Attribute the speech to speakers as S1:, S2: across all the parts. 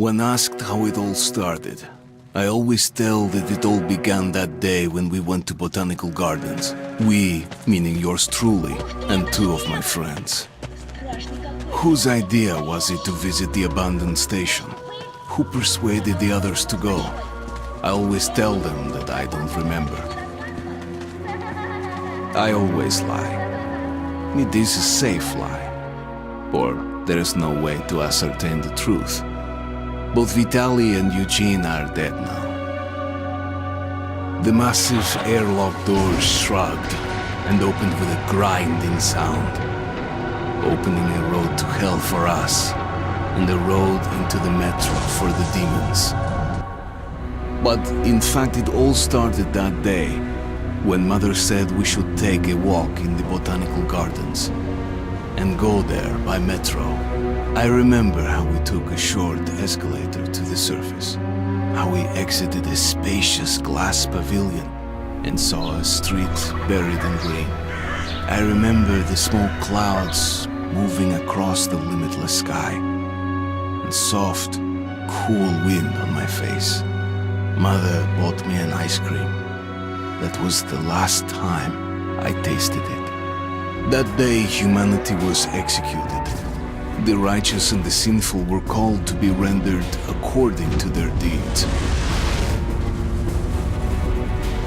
S1: When asked how it all started, I always tell that it all began that day when we went to botanical gardens. We, meaning yours truly, and two of my friends. Whose idea was it to visit the abandoned station? Who persuaded the others to go? I always tell them that I don't remember. I always lie. It is a safe lie. Or there is no way to ascertain the truth. Both Vitaly and Eugene are dead now. The massive airlock doors shrugged and opened with a grinding sound, opening a road to hell for us and a road into the metro for the demons. But in fact it all started that day when Mother said we should take a walk in the botanical gardens and go there by metro. I remember how we took a short escalator to the surface, how we exited a spacious glass pavilion and saw a street buried in green. I remember the smoke clouds moving across the limitless sky and soft, cool wind on my face. Mother bought me an ice cream. That was the last time I tasted it. That day humanity was executed. The righteous and the sinful were called to be rendered according to their deeds.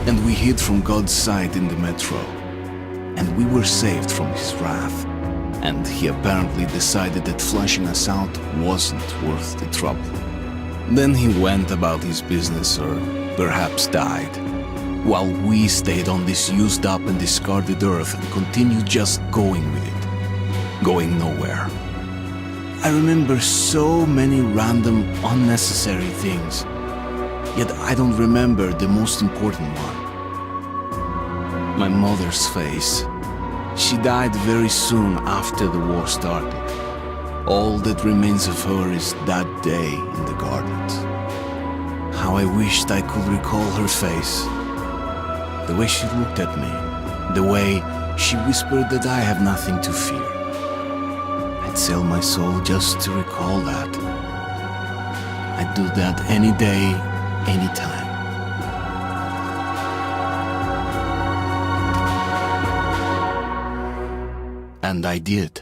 S1: And we hid from God's sight in the metro. And we were saved from his wrath. And he apparently decided that flushing us out wasn't worth the trouble. Then he went about his business, or perhaps died, while we stayed on this used up and discarded earth and continued just going with it, going nowhere. I remember so many random, unnecessary things, yet I don't remember the most important one. My mother's face. She died very soon after the war started. All that remains of her is that day in the gardens. How I wished I could recall her face. The way she looked at me, the way she whispered that I have nothing to fear. I'd sell my soul just to recall that. I'd do that any day, any time. And I did.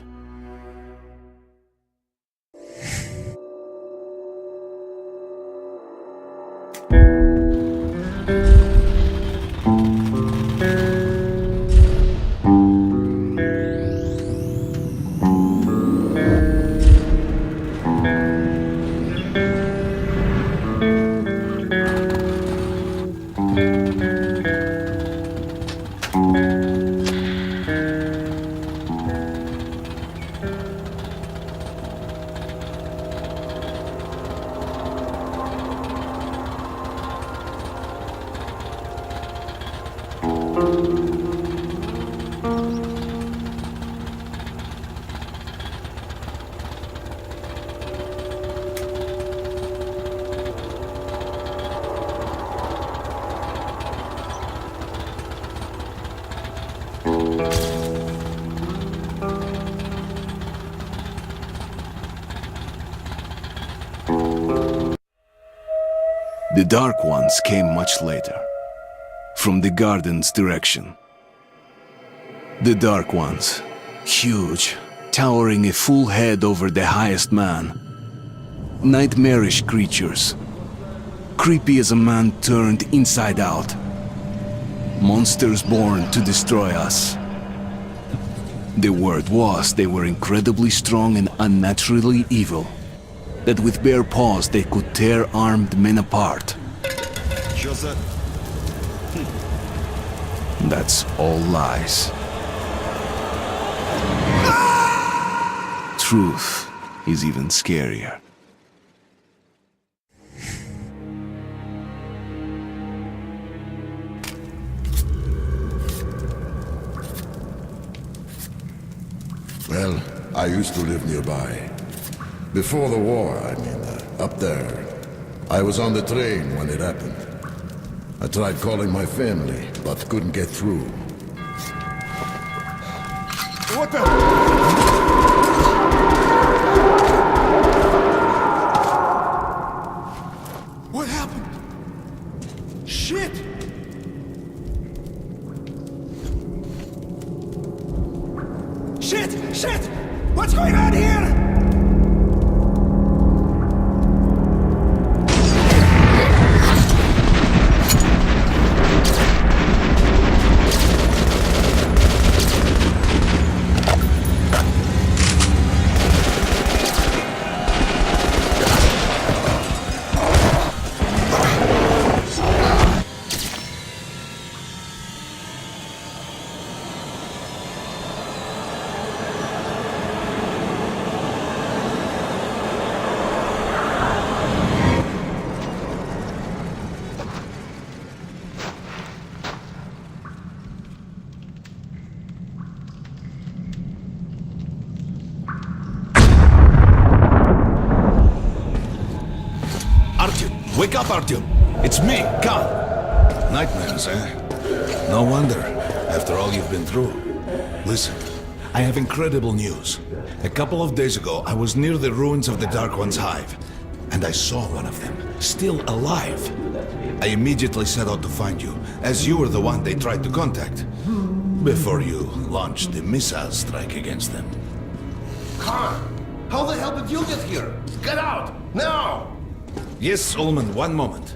S1: The Dark Ones came much later, from the garden's direction. The Dark Ones, huge, towering a full head over the highest man. Nightmarish creatures, creepy as a man turned inside out. Monsters born to destroy us. The word was they were incredibly strong and unnaturally evil. That with bare paws they could tear armed men apart. That's all lies. Truth is even scarier.
S2: Well, I used to live nearby. Before the war, up there. I was on the train when it happened. I tried calling my family, but couldn't get through.
S3: What the? What happened? Shit! Shit! Shit! What's going on here?
S1: Wake up, Artyom! It's me, Khan! Nightmares, eh? No wonder, after all you've been through. Listen, I have incredible news. A couple of days ago, I was near the ruins of the Dark One's hive, and I saw one of them, still alive. I immediately set out to find you, as you were the one they tried to contact, before you launched the missile strike against them.
S4: Khan, how the hell did you get here? Get out, now!
S1: Yes, Ullman, one moment.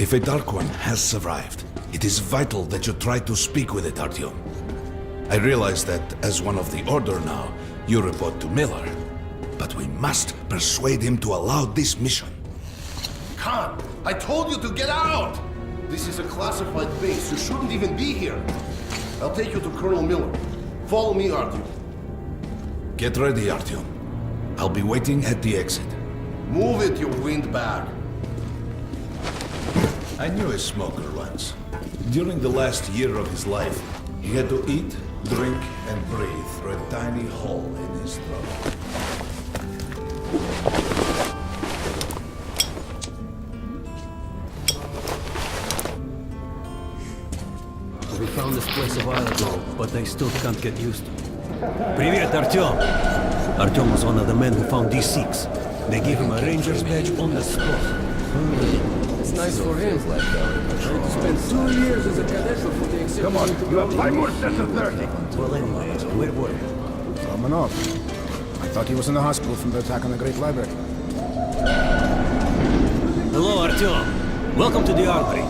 S1: If a Dark One has survived, it is vital that you try to speak with it, Artyom. I realize that, as one of the Order now, you report to Miller. But we must persuade him to allow this mission.
S4: Khan, I told you to get out! This is a classified base. You shouldn't even be here. I'll take you to Colonel Miller. Follow me, Artyom.
S1: Get ready, Artyom. I'll be waiting at the exit.
S4: Move it, you windbag.
S1: I knew a smoker once. During the last year of his life, he had to eat, drink, and breathe through a tiny hole in his throat.
S5: We found this place a while ago, but I still can't get used to it. Привет, Artyom! Artyom was one of the men who found these Sikhs. They gave him a ranger's badge on the spot.
S6: It's nice for him. To spend 2 years as a cadet before they accept.
S3: Come on, you have 5 more sets of 30.
S5: Well, anyway, where were we?
S7: Romanov. I thought he was in the hospital from the attack on the Great Library.
S5: Hello, Artyom. Welcome to the armory.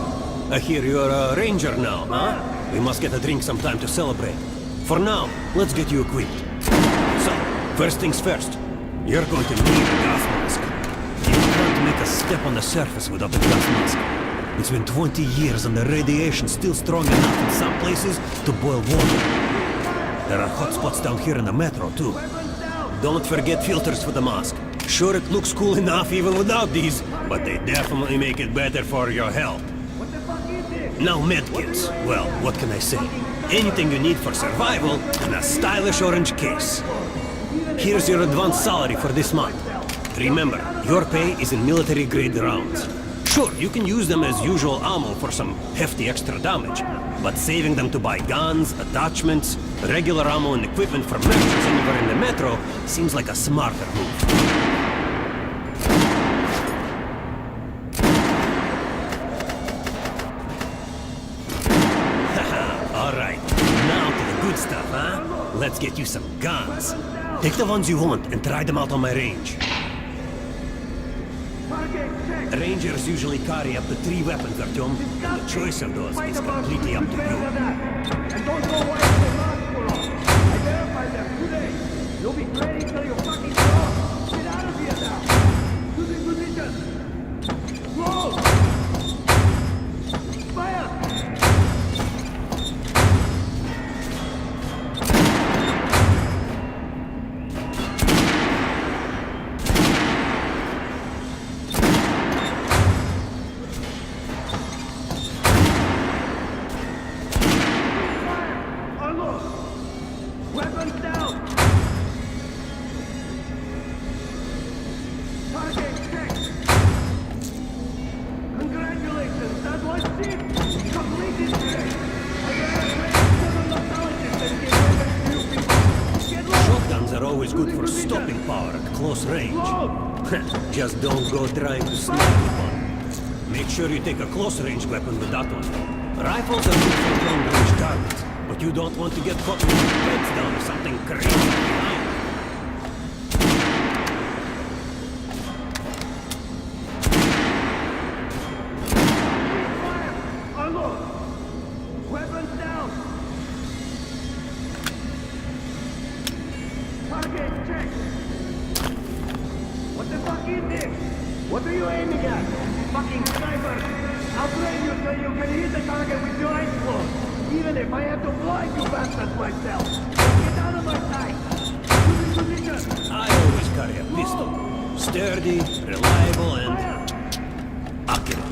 S5: I hear you're a ranger now, huh? We must get a drink sometime to celebrate. For now, let's get you equipped. So, first things first. You're going to need a gas mask. You can't make a step on the surface without a gas mask. It's been 20 years and the radiation's still strong enough in some places to boil water. There are hot spots down here in the metro, too. Don't forget filters for the mask. Sure, it looks cool enough even without these, but they definitely make it better for your health. Now medkits. Well, what can I say? Anything you need for survival in a stylish orange case. Here's your advance salary for this month. Remember, your pay is in military-grade rounds. Sure, you can use them as usual ammo for some hefty extra damage, but saving them to buy guns, attachments, regular ammo and equipment for merchants anywhere in the metro seems like a smarter move. Alright, now to the good stuff, huh? Let's get you some guns. Take the ones you want and try them out on my range. Rangers usually carry up to 3 weapons, Artyom, and the choice of those is completely up to you.
S3: And don't go away from the hospital. I verified them today. You'll be ready till you fucking go. Get out of here now. To the position. Roll! Fire!
S5: always good for stopping power at close range. Just don't go trying to snipe the one. Make sure you take a close-range weapon with that one. Rifles are good for long-range targets, but you don't want to get caught with your pants down or something crazy behind.
S3: Weapons down! Target check! What the fuck is this? What are you aiming at? Fucking sniper! I'll train you so you can hit the target with your eyes closed, even if I have to blind you bastards myself. Get out of my sight! Position!
S5: I always carry a pistol. Sturdy, reliable, and accurate.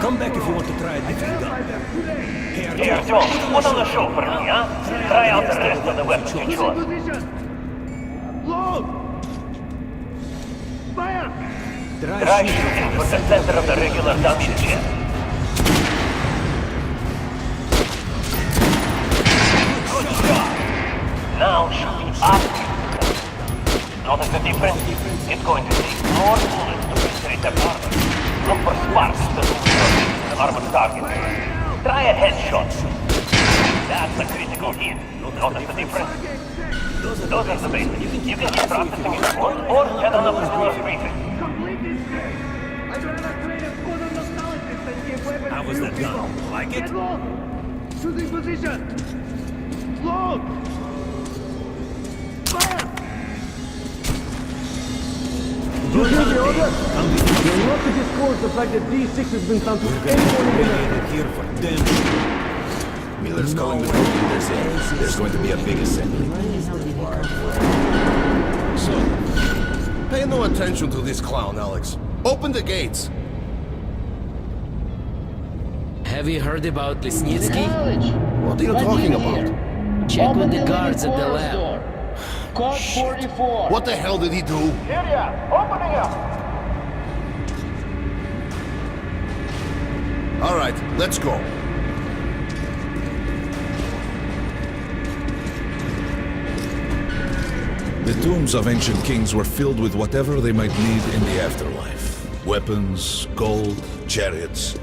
S5: Come back if you want to try a different gun.
S8: Here, John, put on the show for me, huh? Try out the rest of the weapons you chose.
S3: Load! Fire!
S8: Try shooting for the center of the regular dummy chest. Good job! Now shooting up. Notice the difference? It's going to take more bullets to penetrate the armor. Look for sparks that will hit the armored target. Try a headshot. That's a critical hit. Notice the difference? Those are the basics. You can keep practicing if you want, or head on up to the briefing.
S3: Completely straight! I'd rather trade a squad of nostalgics than give weapons
S5: How
S3: to
S5: was
S3: you
S5: that
S3: people.
S5: gun? Like it?
S3: Get low! Shooting position! Load! Fire!
S5: Good hunting.
S3: You'll not to disclose the fact that D6 has been found to anyone in the
S5: Here for damn sure.
S1: Miller's calling the group leaders in. There's going to be a big assembly.
S4: So, pay no attention to this clown, Alex. Open the gates.
S9: Have you heard about Lesnitsky?
S4: What are you talking about?
S9: Check with the guards at the lab.
S3: Code 44.
S4: What the hell did he do?
S3: Seria, opening up.
S4: All right, let's go.
S2: The tombs of ancient kings were filled with whatever they might need in the afterlife. Weapons, gold, chariots.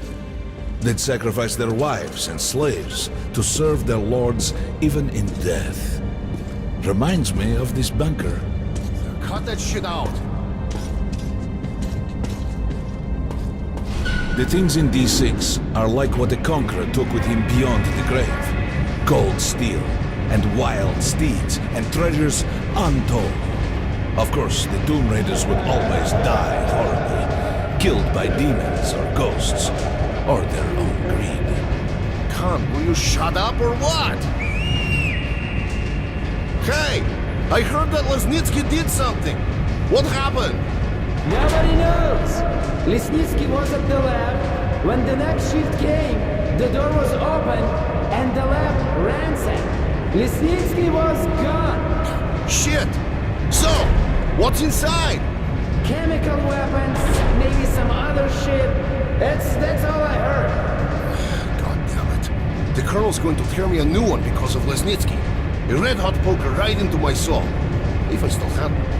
S2: They'd sacrifice their wives and slaves to serve their lords even in death. Reminds me of this bunker.
S4: Cut that shit out.
S2: The things in D6 are like what the Conqueror took with him beyond the grave. Gold steel, and wild steeds, and treasures untold. Of course, the Tomb Raiders would always die horribly, killed by demons or ghosts, or their own greed.
S4: Khan, will you shut up or what? Hey! I heard that Lesnitsky did something! What happened?
S10: Nobody knows! Lesnitsky was at the lab. When the next shift came, the door was open and the lab ransacked. Lesnitsky was gone!
S4: Shit! So, what's inside?
S10: Chemical weapons, maybe some other shit. That's all I heard.
S4: God damn it. The Colonel's going to tear me a new one because of Lesnitsky. A red-hot poker right into my soul. If I still have one.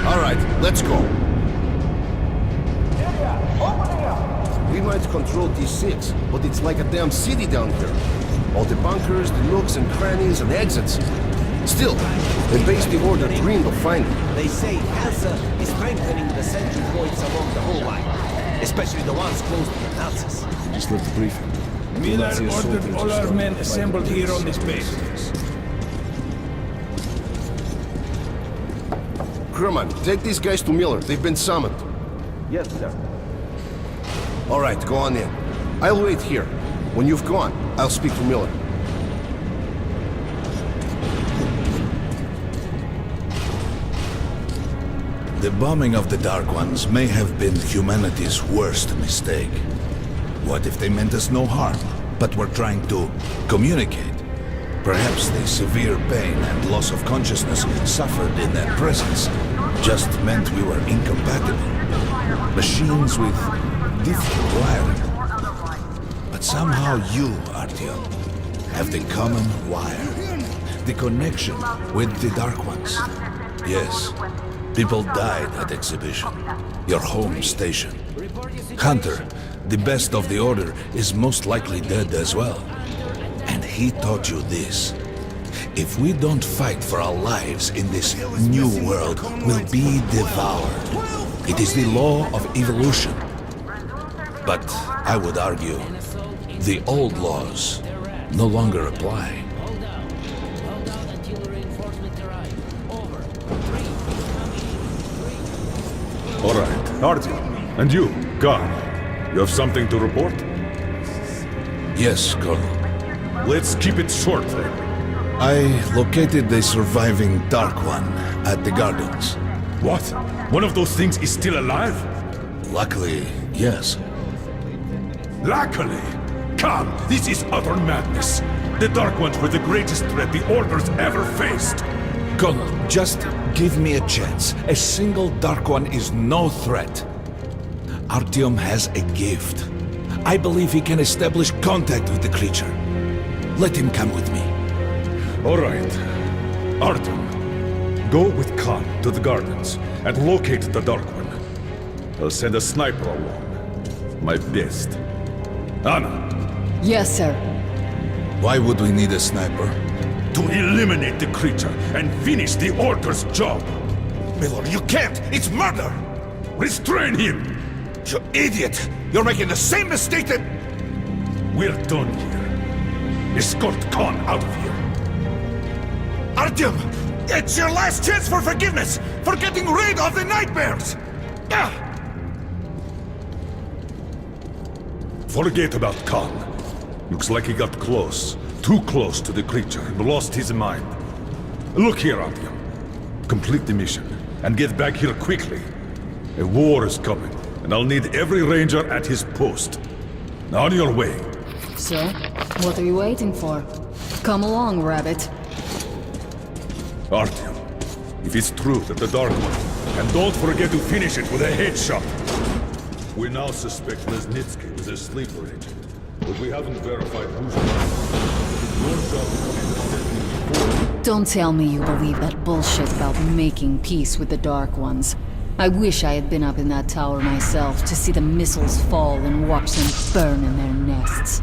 S4: All right, let's go. We might control D6, but it's like a damn city down here. All the bunkers, the nooks and crannies and exits. Still, the base the order dreamed of finding.
S11: They say Hansa is strengthening the sentry points along the whole line, especially the ones close to the Nazis.
S2: Just left the briefing.
S12: Miller ordered all our men assembled here on this base.
S4: Crewman, take these guys to Miller. They've been summoned.
S3: Yes, sir.
S4: All right, go on in. I'll wait here. When you've gone, I'll speak to Miller.
S2: The bombing of the Dark Ones may have been humanity's worst mistake. What if they meant us no harm, but were trying to communicate? Perhaps the severe pain and loss of consciousness suffered in their presence just meant we were incompatible. Machines with different wiring. But somehow you, Artyom, have the common wire. The connection with the Dark Ones. Yes, people died at Exhibition, your home station. Hunter, the best of the Order, is most likely dead as well. And he taught you this. If we don't fight for our lives in this new world, we'll be devoured. It is the law of evolution. But I would argue, the old laws no longer apply.
S13: All right, Artyom. And you, Khan, you have something to report?
S2: Yes, Colonel.
S13: Let's keep it short then.
S2: I located the surviving Dark One at the gardens.
S13: What? One of those things is still alive?
S2: Luckily, yes.
S13: Luckily? Khan, this is utter madness. The Dark Ones were the greatest threat the Order's ever faced.
S2: Colonel, just give me a chance. A single Dark One is no threat. Artyom has a gift. I believe he can establish contact with the creature. Let him come with me.
S13: All right. Artyom, go with Khan to the gardens and locate the Dark One. I'll send a sniper along. My best. Anna.
S14: Yes, sir.
S2: Why would we need a sniper?
S13: To eliminate the creature and finish the Order's job.
S2: Miller, you can't! It's murder!
S13: Restrain him!
S2: You idiot! You're making the same mistake that...
S13: We're done here. Escort Khan out of here.
S2: Artyom! It's your last chance for forgiveness! For getting rid of the nightmares!
S13: Forget about Khan. Looks like he got close. Too close to the creature and lost his mind. Look here, Artyom. Complete the mission and get back here quickly. A war is coming, and I'll need every ranger at his post. On your way.
S14: So, what are you waiting for? Come along, Rabbit.
S13: Artyom, if it's true that the Dark One, and don't forget to finish it with a headshot. We now suspect Lesnitsky was a sleeper agent, but we haven't verified who's your job is to understand before.
S14: Don't tell me you believe that bullshit about making peace with the Dark Ones. I wish I had been up in that tower myself to see the missiles fall and watch them burn in their nests.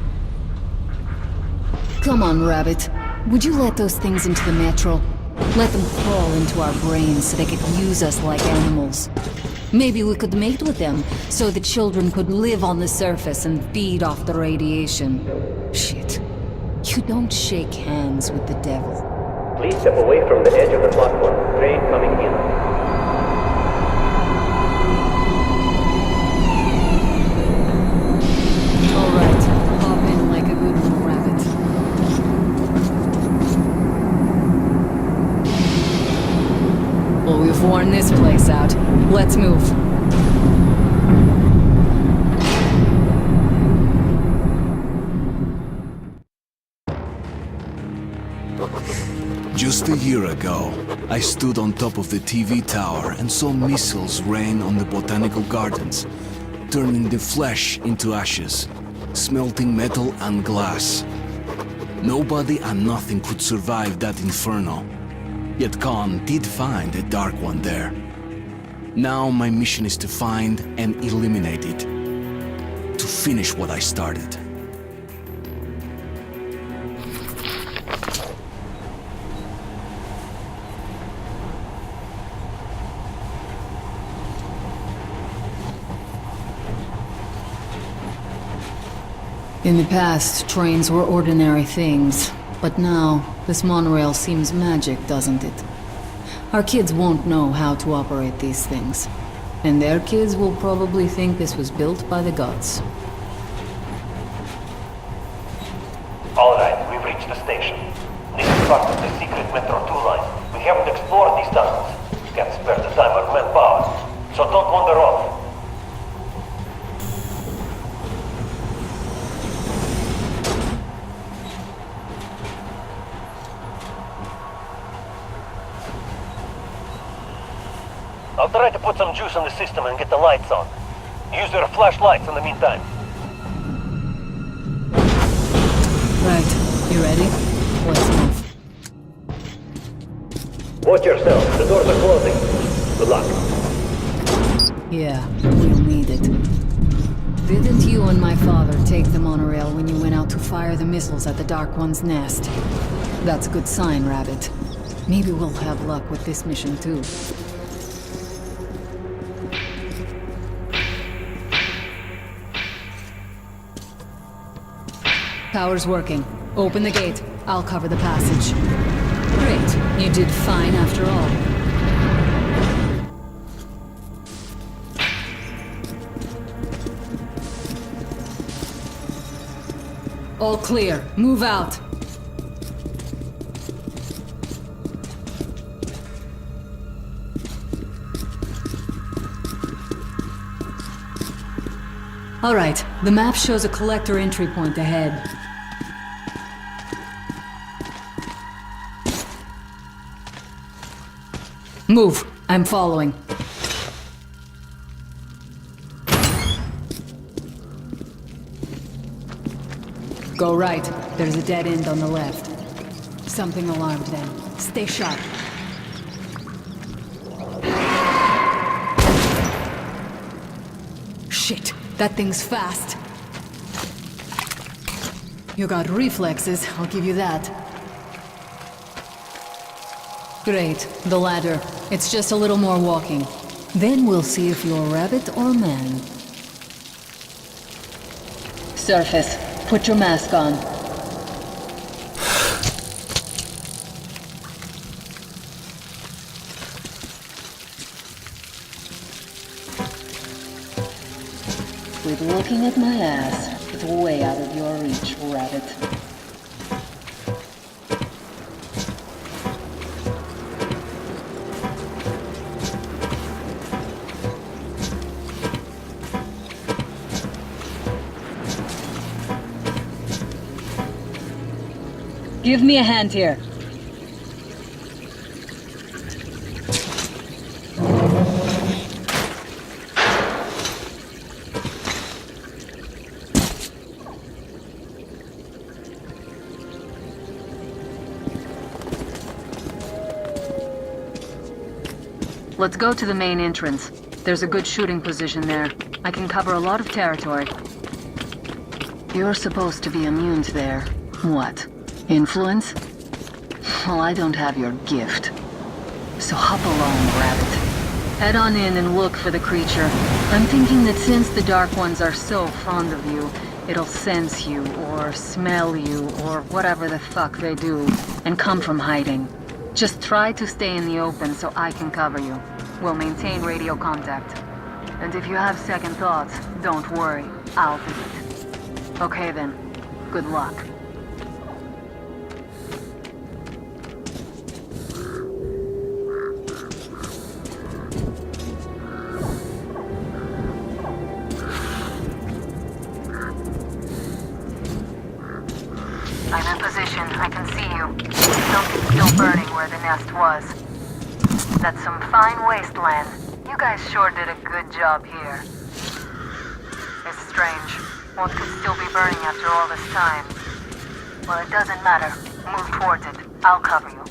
S14: Come on, Rabbit. Would you let those things into the Metro? Let them crawl into our brains so they could use us like animals. Maybe we could mate with them, so the children could live on the surface and feed off the radiation. Shit. You don't shake hands with the devil.
S8: Please step away from the edge of the platform. Train coming in.
S14: Alright, hop in like a good little rabbit. Well, we've worn this place out. Let's move.
S1: Just a year ago, I stood on top of the TV tower and saw missiles rain on the botanical gardens, turning the flesh into ashes, smelting metal and glass. Nobody and nothing could survive that inferno. Yet Khan did find a Dark One there. Now my mission is to find and eliminate it. To finish what I started.
S14: In the past, trains were ordinary things, but now, this monorail seems magic, doesn't it? Our kids won't know how to operate these things, and their kids will probably think this was built by the gods.
S8: Alright, we've reached the station. This is part of the secret Metro 2 line. We haven't explored these tunnels. Can't spare the time or manpower. I'll try to put some juice in the system and get the lights on. Use your flashlights in the meantime.
S14: Right. You ready? Let's move.
S8: Watch yourself. The doors are closing. Good luck.
S14: Yeah, we'll need it. Didn't you and my father take the monorail when you went out to fire the missiles at the Dark One's nest? That's a good sign, Rabbit. Maybe we'll have luck with this mission too. Power's working. Open the gate. I'll cover the passage. Great. You did fine after all. All clear. Move out. All right. The map shows a collector entry point ahead. Move. I'm following. Go right. There's a dead end on the left. Something alarmed them. Stay sharp. Shit. That thing's fast. You got reflexes, I'll give you that. Great. The ladder. It's just a little more walking. Then we'll see if you're rabbit or man. Surface. Put your mask on. Quit looking at my ass. It's way out of your reach, rabbit. Give me a hand here. Let's go to the main entrance. There's a good shooting position there. I can cover a lot of territory. You're supposed to be immune to there. What? Influence? Well, I don't have your gift. So hop along, rabbit. Head on in and look for the creature. I'm thinking that since the Dark Ones are so fond of you, it'll sense you, or smell you, or whatever the fuck they do, and come from hiding. Just try to stay in the open so I can cover you. We'll maintain radio contact. And if you have second thoughts, don't worry. I'll visit. Okay then. Good luck. I'm in position. I can see you. Something's still burning where the nest was. That's some fine wasteland. You guys sure did a good job here. It's strange. What could still be burning after all this time? Well, it doesn't matter. Move towards it. I'll cover you.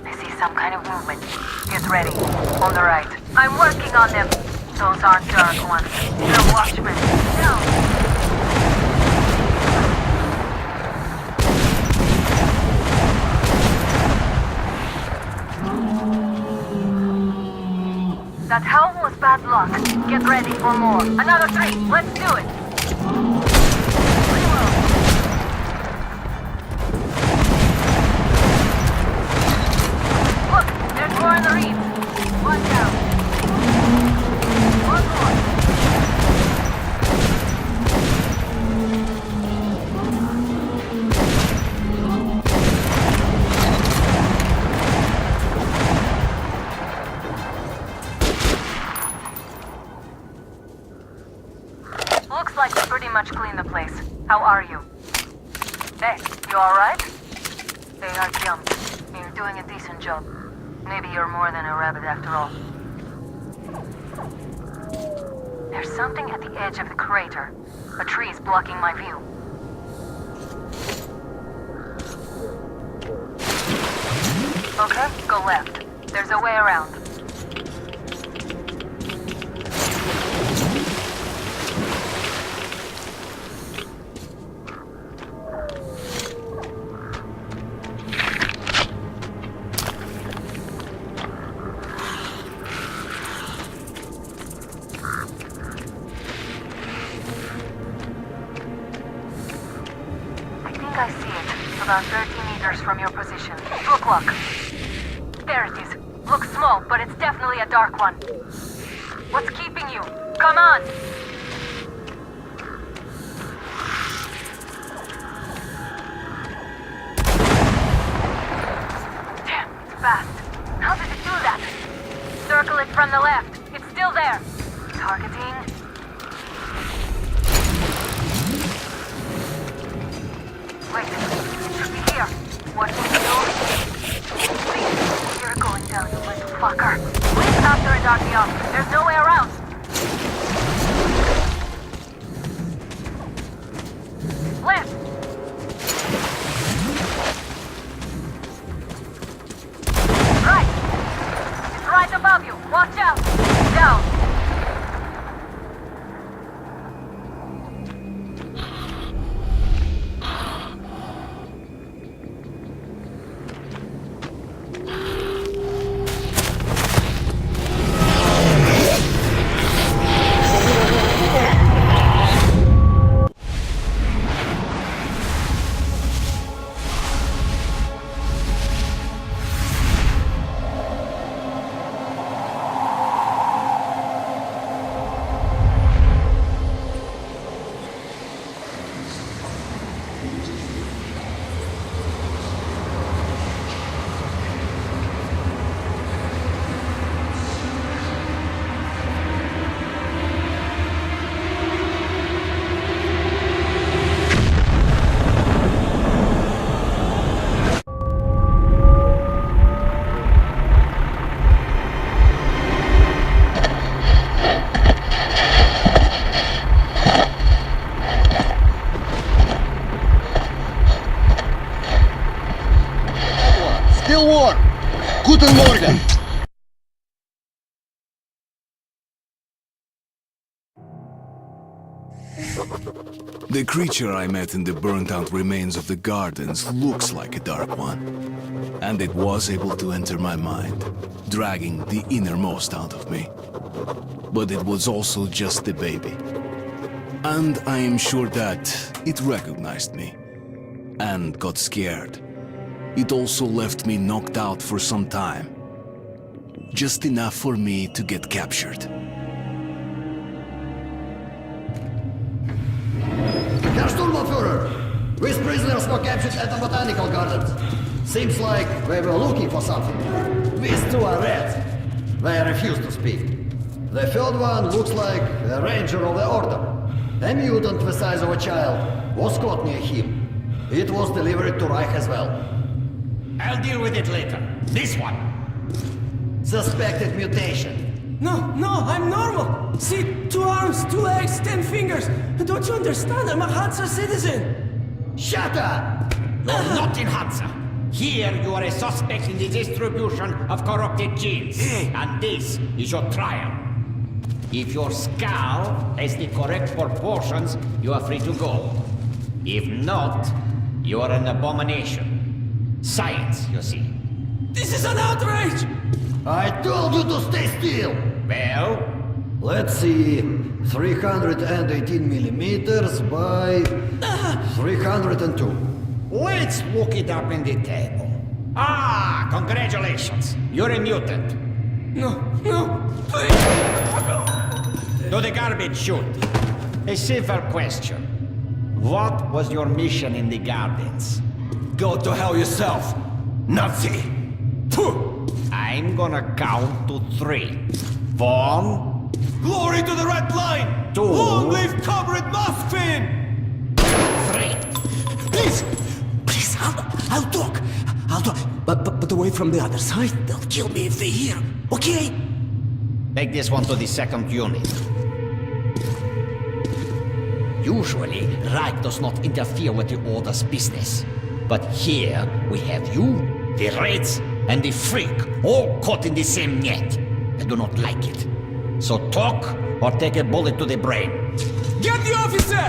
S14: I see some kind of movement. Get ready. On the right. I'm working on them. Those aren't Dark Ones. They're Watchmen. No! That howl was bad luck. Get ready for more. Another 3. Let's do it. Reload. Look, there's more in the reeds. Watch out. One more. Looks like we pretty much cleaned the place. How are you? Hey, you alright? They are jumped. You're doing a decent job.
S15: Maybe you're more than a rabbit after all. There's something at the edge of the crater. A tree's blocking my view. Okay, go left. There's a way around. I see it. About 30 meters from your position. 2 o'clock. There it is. Looks small, but it's definitely a dark one. What's keeping you? Come on! Damn, it's fast. How did it do that? Circle it from the left. It's still there. Targeting. Wait, it should be here. What do we do? Please, you're going down, you little fucker. Please after it, Artyom. There's no way around. Left. Right. It's right above you. Watch out. Down.
S4: Guten Morgen!
S1: The creature I met in the burnt-out remains of the gardens looks like a dark one. And it was able to enter my mind, dragging the innermost out of me. But it was also just a baby. And I am sure that it recognized me and got scared. It also left me knocked out for some time. Just enough for me to get captured.
S16: Herr Sturmbannführer! These prisoners were captured at the botanical gardens. Seems like they were looking for something. These two are rats. They refuse to speak. The third one looks like a ranger of the order. A mutant the size of a child was caught near him. It was delivered to Reich as well.
S11: I'll deal with it later. This one.
S16: Suspected mutation.
S10: No, I'm normal. See, 2 arms, 2 legs, 10 fingers. Don't you understand? I'm a Hansa citizen.
S16: Shut up!
S11: You're not in Hansa. Here you are a suspect in the distribution of corrupted genes. And this is your trial. If your skull has the correct proportions, you are free to go. If not, you are an abomination. Science, you see.
S10: This is an outrage!
S16: I told you to stay still!
S11: Well?
S16: Let's see... 318 millimeters by... 302.
S11: Let's look it up in the table. Ah, congratulations. You're a mutant.
S10: No, please!
S11: To the garbage chute. A simple question. What was your mission in the gardens?
S2: Go to hell yourself, Nazi!
S11: I'm gonna count to 3. 1.
S2: Glory to the Red Line!
S11: 2.
S2: Long live Comrade Mothfin!
S11: 3.
S9: Please, I'll talk. But
S5: away from the other side. They'll kill me if they hear. Okay?
S11: Take this one to the second unit. Usually, Reich does not interfere with the Order's business. But here, we have you, the Reds, and the Freak, all caught in the same net. I do not like it. So talk, or take a bullet to the brain.
S5: Get the officer!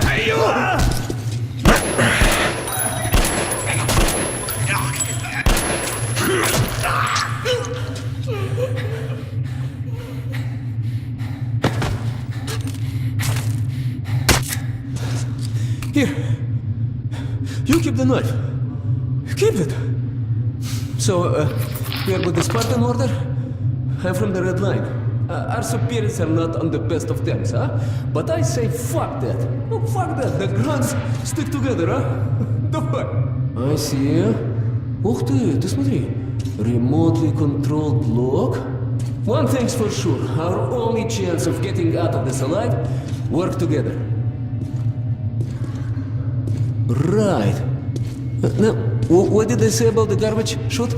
S5: Here. You keep the knife. Keep it. So, we are with the Spartan Order? I'm from the Red Line. Our superiors are not on the best of terms, huh? But I say fuck that. No, fuck that. The Grunts stick together, huh? Давай. I see. Ух ты, ты смотри. Remotely controlled lock. One thing's for sure. Our only chance of getting out of this alive, work together. Right. Now, what did they say about the garbage chute?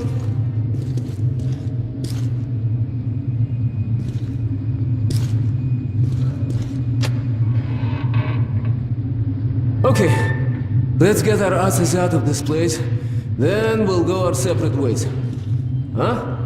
S5: Okay, let's get our asses out of this place, then we'll go our separate ways. Huh?